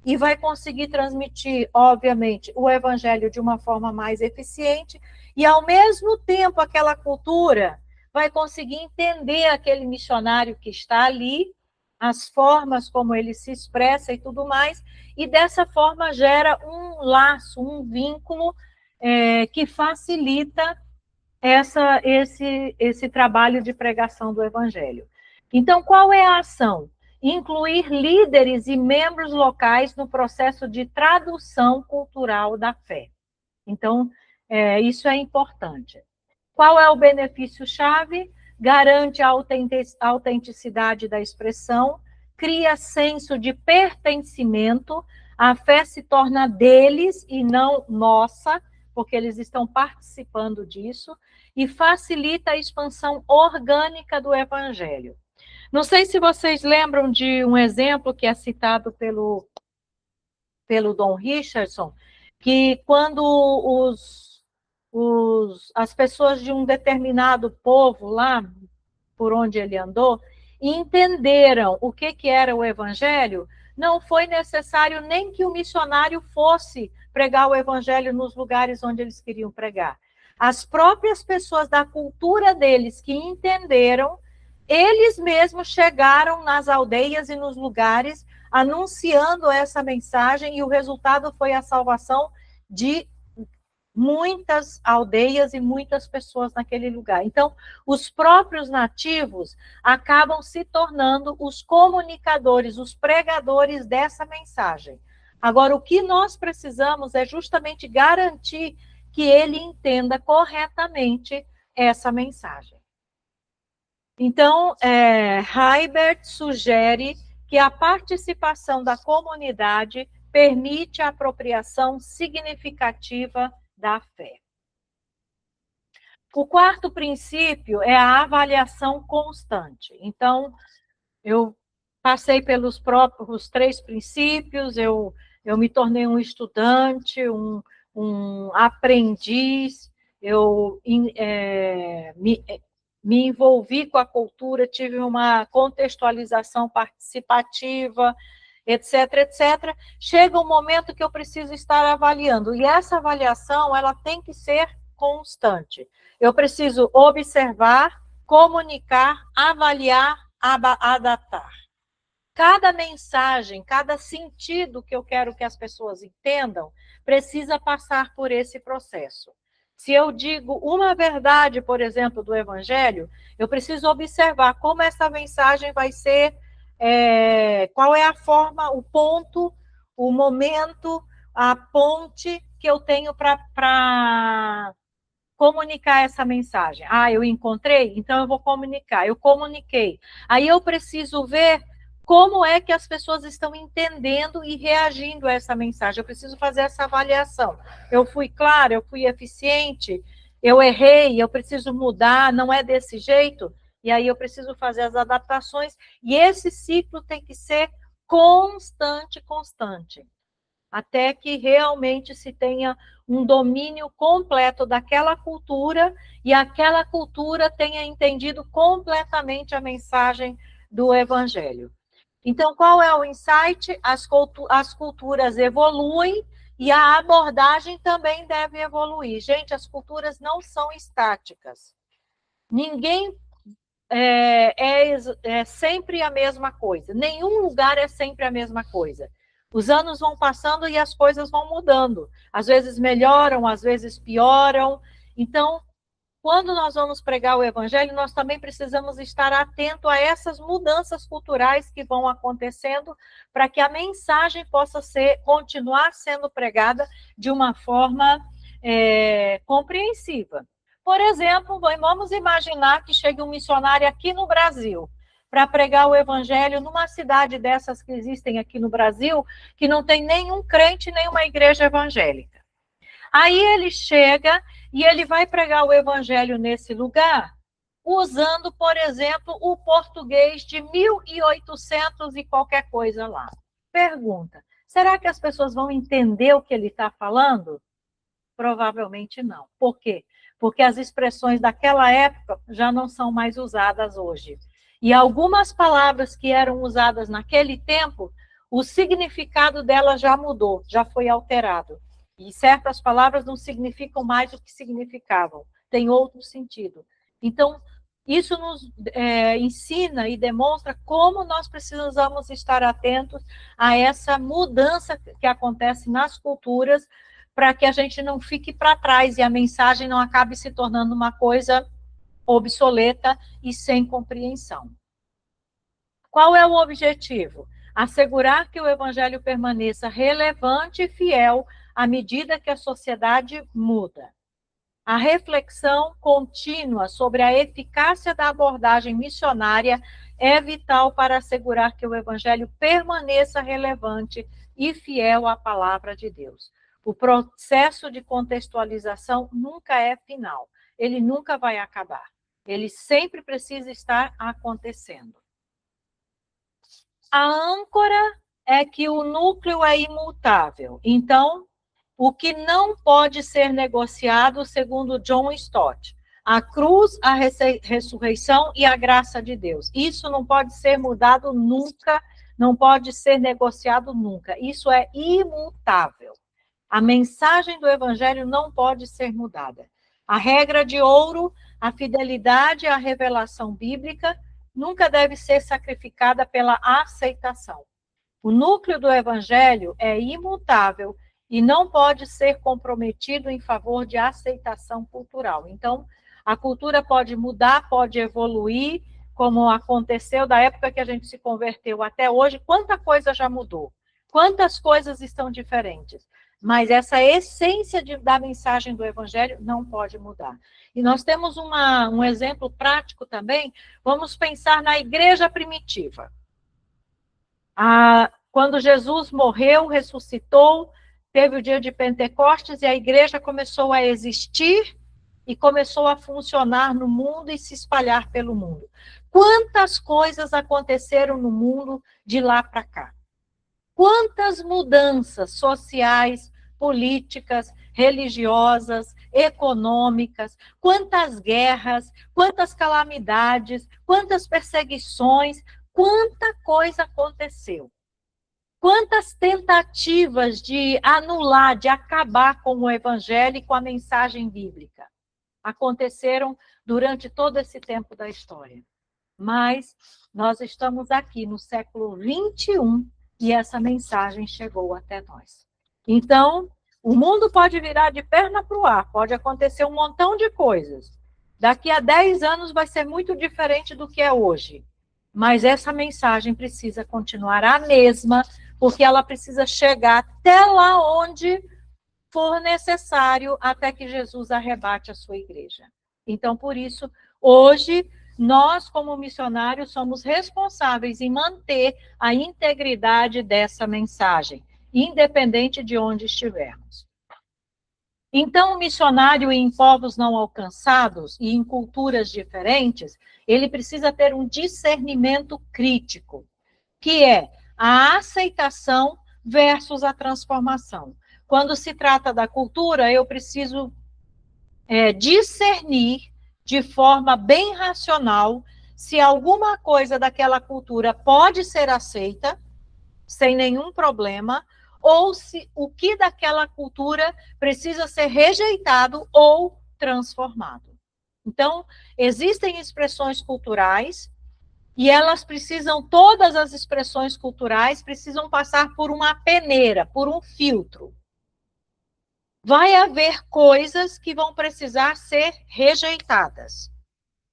e vai conseguir transmitir, obviamente, o evangelho de uma forma mais eficiente, e, ao mesmo tempo, aquela cultura vai conseguir entender aquele missionário que está ali, as formas como ele se expressa e tudo mais, e dessa forma gera um laço, um vínculo que facilita esse trabalho de pregação do evangelho. Então, qual é a ação? Incluir líderes e membros locais no processo de tradução cultural da fé. Então, isso é importante. Qual é o benefício-chave? Garante a autenticidade da expressão, cria senso de pertencimento, a fé se torna deles e não nossa, porque eles estão participando disso, e facilita a expansão orgânica do evangelho. Não sei se vocês lembram de um exemplo que é citado pelo Don Richardson, que quando as pessoas de um determinado povo lá, por onde ele andou, entenderam o que era o evangelho, não foi necessário nem que o missionário fosse pregar o evangelho nos lugares onde eles queriam pregar. As próprias pessoas da cultura deles que entenderam, eles mesmos chegaram nas aldeias e nos lugares anunciando essa mensagem, e o resultado foi a salvação de muitas aldeias e muitas pessoas naquele lugar. Então, os próprios nativos acabam se tornando os comunicadores, os pregadores dessa mensagem. Agora, o que nós precisamos é justamente garantir que ele entenda corretamente essa mensagem. Então, Hiebert sugere que a participação da comunidade permite a apropriação significativa da fé. O quarto princípio é a avaliação constante. Então, eu passei pelos próprios 3 princípios, eu me tornei um estudante, um aprendiz, eu me envolvi com a cultura, tive uma contextualização participativa, etc, etc. Chega um momento que eu preciso estar avaliando, e essa avaliação ela tem que ser constante. Eu preciso observar, comunicar, avaliar, adaptar. Cada mensagem, cada sentido que eu quero que as pessoas entendam, precisa passar por esse processo. Se eu digo uma verdade, por exemplo, do Evangelho, eu preciso observar como essa mensagem vai ser, qual é a forma, o ponto, o momento, a ponte que eu tenho para comunicar essa mensagem. Eu encontrei, então eu vou comunicar. Eu comuniquei. Aí eu preciso ver como é que as pessoas estão entendendo e reagindo a essa mensagem. Eu preciso fazer essa avaliação. Eu fui clara, eu fui eficiente, eu errei, eu preciso mudar, não é desse jeito, e aí eu preciso fazer as adaptações, e esse ciclo tem que ser constante, constante, até que realmente se tenha um domínio completo daquela cultura, e aquela cultura tenha entendido completamente a mensagem do Evangelho. Então, qual é o insight? As culturas evoluem e a abordagem também deve evoluir. Gente, as culturas não são estáticas. Ninguém é sempre a mesma coisa. Nenhum lugar é sempre a mesma coisa. Os anos vão passando e as coisas vão mudando. Às vezes melhoram, às vezes pioram. Então, quando nós vamos pregar o Evangelho, nós também precisamos estar atento a essas mudanças culturais que vão acontecendo, para que a mensagem possa continuar sendo pregada de uma forma compreensiva. Por exemplo, vamos imaginar que chegue um missionário aqui no Brasil para pregar o Evangelho numa cidade dessas que existem aqui no Brasil, que não tem nenhum crente, nenhuma igreja evangélica. Aí ele chega e ele vai pregar o Evangelho nesse lugar, usando, por exemplo, o português de 1800 e qualquer coisa lá. Pergunta, será que as pessoas vão entender o que ele está falando? Provavelmente não. Por quê? Porque as expressões daquela época já não são mais usadas hoje. E algumas palavras que eram usadas naquele tempo, o significado delas já mudou, já foi alterado. E certas palavras não significam mais o que significavam, tem outro sentido. Então, isso nos ensina e demonstra como nós precisamos estar atentos a essa mudança que acontece nas culturas, para que a gente não fique para trás e a mensagem não acabe se tornando uma coisa obsoleta e sem compreensão. Qual é o objetivo? Assegurar que o Evangelho permaneça relevante e fiel à medida que a sociedade muda. A reflexão contínua sobre a eficácia da abordagem missionária é vital para assegurar que o Evangelho permaneça relevante e fiel à palavra de Deus. O processo de contextualização nunca é final, ele nunca vai acabar, ele sempre precisa estar acontecendo. A âncora é que o núcleo é imutável. Então, o que não pode ser negociado, segundo John Stott, a cruz, a ressurreição e a graça de Deus. Isso não pode ser mudado nunca, não pode ser negociado nunca. Isso é imutável. A mensagem do Evangelho não pode ser mudada. A regra de ouro, a fidelidade à revelação bíblica, nunca deve ser sacrificada pela aceitação. O núcleo do Evangelho é imutável e não pode ser comprometido em favor de aceitação cultural. Então, a cultura pode mudar, pode evoluir, como aconteceu da época que a gente se converteu até hoje. Quanta coisa já mudou, quantas coisas estão diferentes. Mas essa essência da mensagem do Evangelho não pode mudar. E nós temos um exemplo prático também. Vamos pensar na igreja primitiva. Quando Jesus morreu, ressuscitou, teve o dia de Pentecostes e a igreja começou a existir e começou a funcionar no mundo e se espalhar pelo mundo. Quantas coisas aconteceram no mundo de lá para cá? Quantas mudanças sociais, políticas, religiosas, econômicas, quantas guerras, quantas calamidades, quantas perseguições, quanta coisa aconteceu. Quantas tentativas de anular, de acabar com o Evangelho e com a mensagem bíblica aconteceram durante todo esse tempo da história. Mas nós estamos aqui no século 21 e essa mensagem chegou até nós. Então, o mundo pode virar de perna para o ar, pode acontecer um montão de coisas. Daqui a 10 anos vai ser muito diferente do que é hoje. Mas essa mensagem precisa continuar a mesma, porque ela precisa chegar até lá onde for necessário, até que Jesus arrebate a sua igreja. Então, por isso, hoje, nós, como missionários, somos responsáveis em manter a integridade dessa mensagem, independente de onde estivermos. Então, o missionário em povos não alcançados e em culturas diferentes, ele precisa ter um discernimento crítico, que é a aceitação versus a transformação. Quando se trata da cultura, eu preciso discernir de forma bem racional se alguma coisa daquela cultura pode ser aceita sem nenhum problema, ou se o que daquela cultura precisa ser rejeitado ou transformado. Então, existem expressões culturais e elas precisam, todas as expressões culturais precisam passar por uma peneira, por um filtro. Vai haver coisas que vão precisar ser rejeitadas.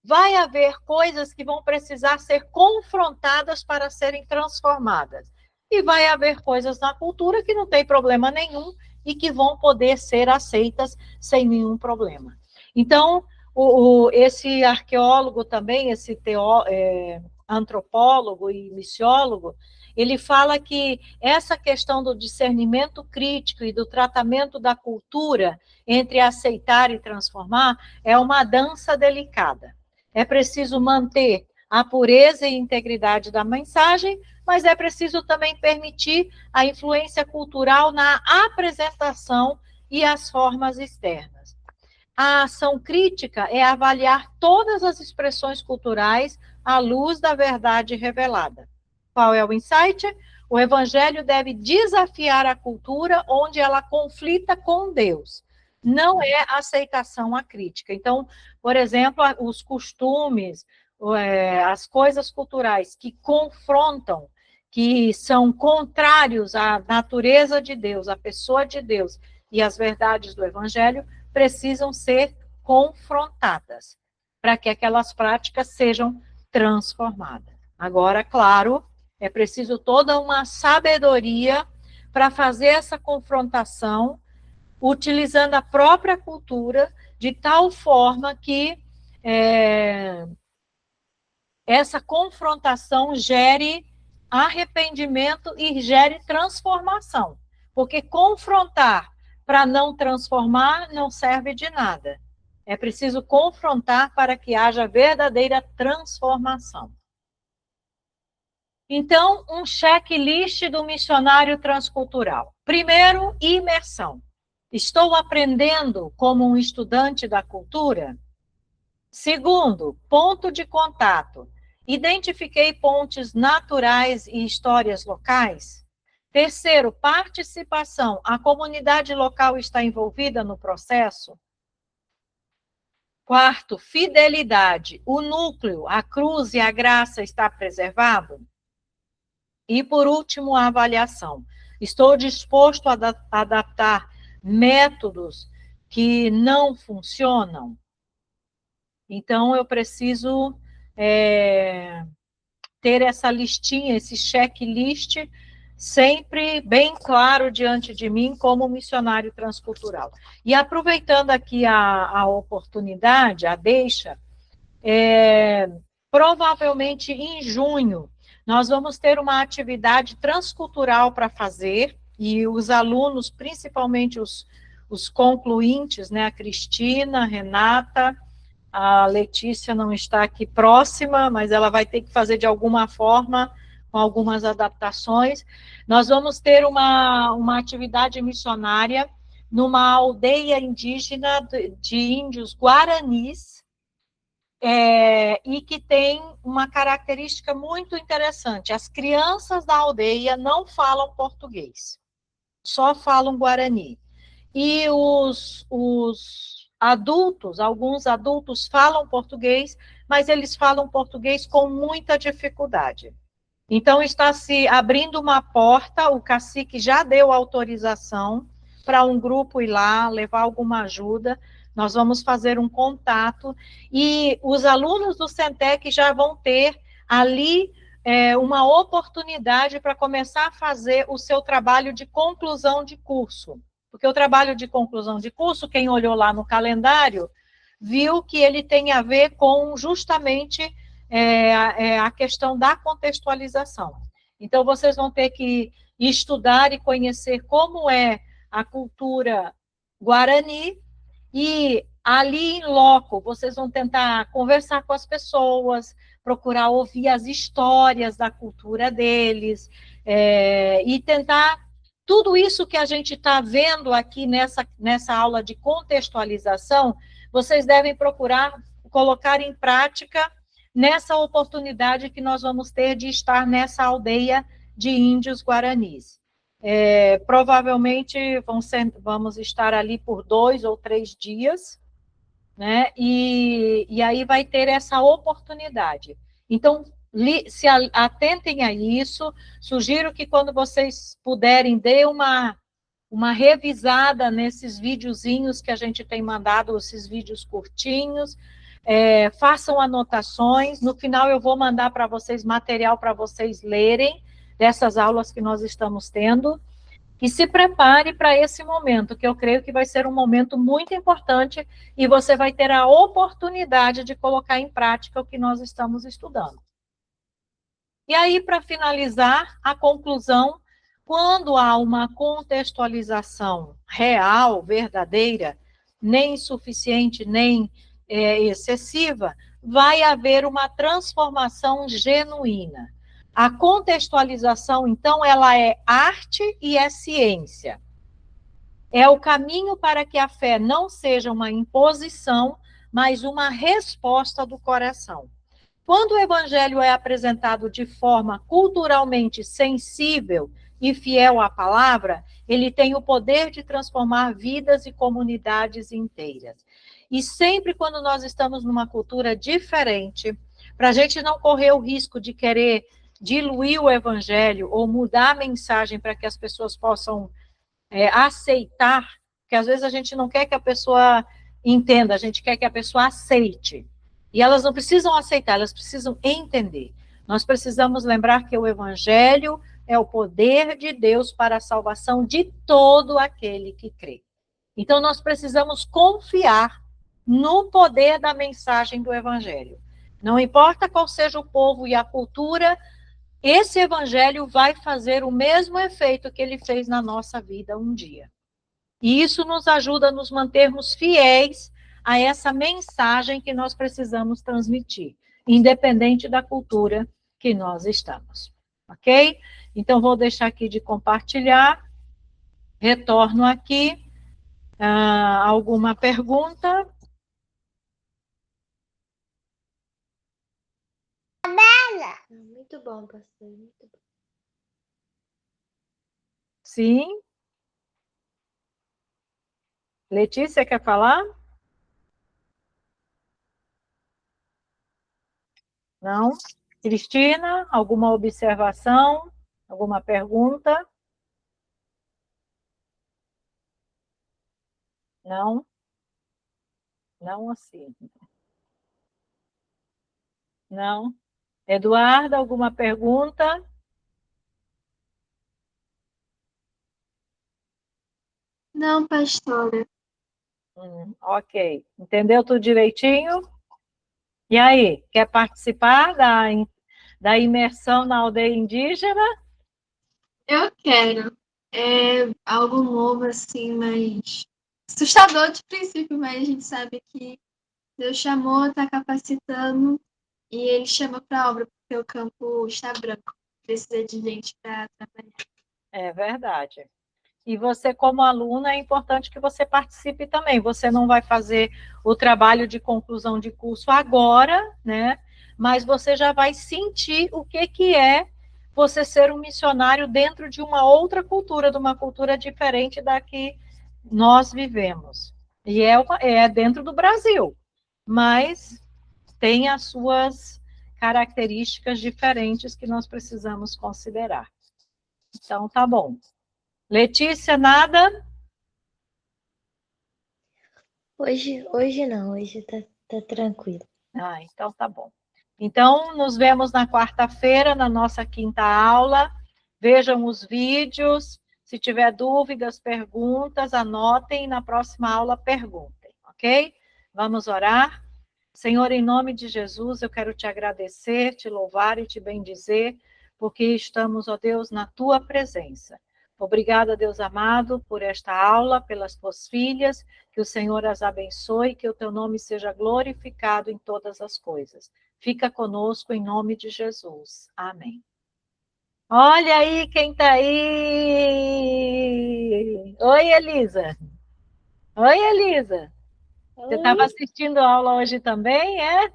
Vai haver coisas que vão precisar ser confrontadas para serem transformadas. E vai haver coisas na cultura que não tem problema nenhum e que vão poder ser aceitas sem nenhum problema. Então, esse arqueólogo também, esse antropólogo e missiólogo, ele fala que essa questão do discernimento crítico e do tratamento da cultura entre aceitar e transformar é uma dança delicada. É preciso manter a pureza e integridade da mensagem, mas é preciso também permitir a influência cultural na apresentação e as formas externas. A ação crítica é avaliar todas as expressões culturais à luz da verdade revelada. Qual é o insight? O evangelho deve desafiar a cultura onde ela conflita com Deus. Não é aceitação à crítica. Então, por exemplo, os costumes, as coisas culturais que confrontam, que são contrários à natureza de Deus, à pessoa de Deus e às verdades do evangelho, precisam ser confrontadas para que aquelas práticas sejam transformadas. Agora, claro, é preciso toda uma sabedoria para fazer essa confrontação, utilizando a própria cultura, de tal forma que essa confrontação gere arrependimento e gere transformação. Porque confrontar para não transformar não serve de nada. É preciso confrontar para que haja verdadeira transformação. Então, um checklist do missionário transcultural. Primeiro, imersão. Estou aprendendo como um estudante da cultura? Segundo, ponto de contato. Identifiquei pontes naturais e histórias locais? Terceiro, participação. A comunidade local está envolvida no processo? Quarto, fidelidade. O núcleo, a cruz e a graça está preservado? E, por último, a avaliação. Estou disposto a adaptar métodos que não funcionam? Então, eu preciso ter essa listinha, esse checklist, sempre bem claro diante de mim como missionário transcultural. E aproveitando aqui a oportunidade, a deixa, provavelmente em junho, nós vamos ter uma atividade transcultural para fazer, e os alunos, principalmente os concluintes, né, a Cristina, a Renata, a Letícia não está aqui próxima, mas ela vai ter que fazer de alguma forma, com algumas adaptações. Nós vamos ter uma atividade missionária numa aldeia indígena de índios guaranis, e que tem uma característica muito interessante. As crianças da aldeia não falam português, só falam guarani. E os adultos, alguns adultos falam português, mas eles falam português com muita dificuldade. Então, está se abrindo uma porta, o cacique já deu autorização para um grupo ir lá, levar alguma ajuda. Nós vamos fazer um contato, e os alunos do Centec já vão ter ali uma oportunidade para começar a fazer o seu trabalho de conclusão de curso. Porque o trabalho de conclusão de curso, quem olhou lá no calendário, viu que ele tem a ver com justamente a questão da contextualização. Então, vocês vão ter que estudar e conhecer como é a cultura Guarani, e ali em loco, vocês vão tentar conversar com as pessoas, procurar ouvir as histórias da cultura deles, e tentar tudo isso que a gente está vendo aqui nessa aula de contextualização, vocês devem procurar colocar em prática nessa oportunidade que nós vamos ter de estar nessa aldeia de índios guaranis. Provavelmente vamos estar ali por 2 ou 3 dias, né? E aí vai ter essa oportunidade. Então, se atentem a isso, sugiro que quando vocês puderem, dê uma revisada nesses videozinhos que a gente tem mandado, esses vídeos curtinhos, façam anotações, no final eu vou mandar para vocês material para vocês lerem, dessas aulas que nós estamos tendo, e se prepare para esse momento, que eu creio que vai ser um momento muito importante, e você vai ter a oportunidade de colocar em prática o que nós estamos estudando. E aí, para finalizar, a conclusão, quando há uma contextualização real, verdadeira, nem insuficiente, nem excessiva, vai haver uma transformação genuína. A contextualização, então, ela é arte e é ciência. É o caminho para que a fé não seja uma imposição, mas uma resposta do coração. Quando o evangelho é apresentado de forma culturalmente sensível e fiel à palavra, ele tem o poder de transformar vidas e comunidades inteiras. E sempre quando nós estamos numa cultura diferente, para a gente não correr o risco de querer diluir o evangelho ou mudar a mensagem para que as pessoas possam aceitar, porque às vezes a gente não quer que a pessoa entenda, a gente quer que a pessoa aceite. E elas não precisam aceitar, elas precisam entender. Nós precisamos lembrar que o evangelho é o poder de Deus para a salvação de todo aquele que crê. Então nós precisamos confiar no poder da mensagem do evangelho. Não importa qual seja o povo e a cultura, esse evangelho vai fazer o mesmo efeito que ele fez na nossa vida um dia. E isso nos ajuda a nos mantermos fiéis a essa mensagem que nós precisamos transmitir, independente da cultura que nós estamos. Ok? Então, vou deixar aqui de compartilhar. Retorno aqui. Alguma pergunta? Muito bom, pastor. Muito bom. Sim. Letícia, quer falar? Não? Cristina, alguma observação? Alguma pergunta? Não? Não assim. Não? Eduarda, alguma pergunta? Não, pastora. Ok. Entendeu tudo direitinho? E aí, quer participar da imersão na aldeia indígena? Eu quero. É algo novo, assim, mas assustador de princípio, mas a gente sabe que Deus chamou, está capacitando e Ele chama para a obra, porque o campo está branco. Precisa de gente para trabalhar. É verdade. E você, como aluna, é importante que você participe também. Você não vai fazer o trabalho de conclusão de curso agora, né? Mas você já vai sentir o que é você ser um missionário dentro de uma outra cultura, de uma cultura diferente da que nós vivemos. E é dentro do Brasil, mas tem as suas características diferentes que nós precisamos considerar. Então, tá bom. Letícia, nada? Hoje não, hoje tá tranquilo. Então tá bom. Então, nos vemos na quarta-feira, na nossa quinta aula. Vejam os vídeos. Se tiver dúvidas, perguntas, anotem. Na próxima aula, perguntem, ok? Vamos orar. Senhor, em nome de Jesus, eu quero te agradecer, te louvar e te bendizer, porque estamos, ó Deus, na tua presença. Obrigada, Deus amado, por esta aula, pelas tuas filhas, que o Senhor as abençoe, que o teu nome seja glorificado em todas as coisas. Fica conosco em nome de Jesus. Amém. Olha aí quem está aí! Oi, Elisa! Oi, Elisa! Você estava assistindo a aula hoje também, é?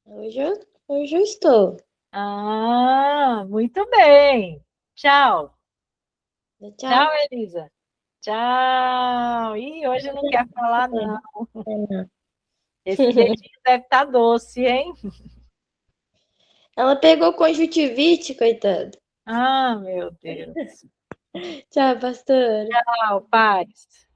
Hoje eu estou. Ah, muito bem. Tchau. Tchau. Tchau, Elisa. Tchau. Ih, hoje não quer falar, não. Não. Esse dedinho deve estar doce, hein? Ela pegou conjuntivite, coitada. Ah, meu Deus. Tchau, pastora. Tchau, paz.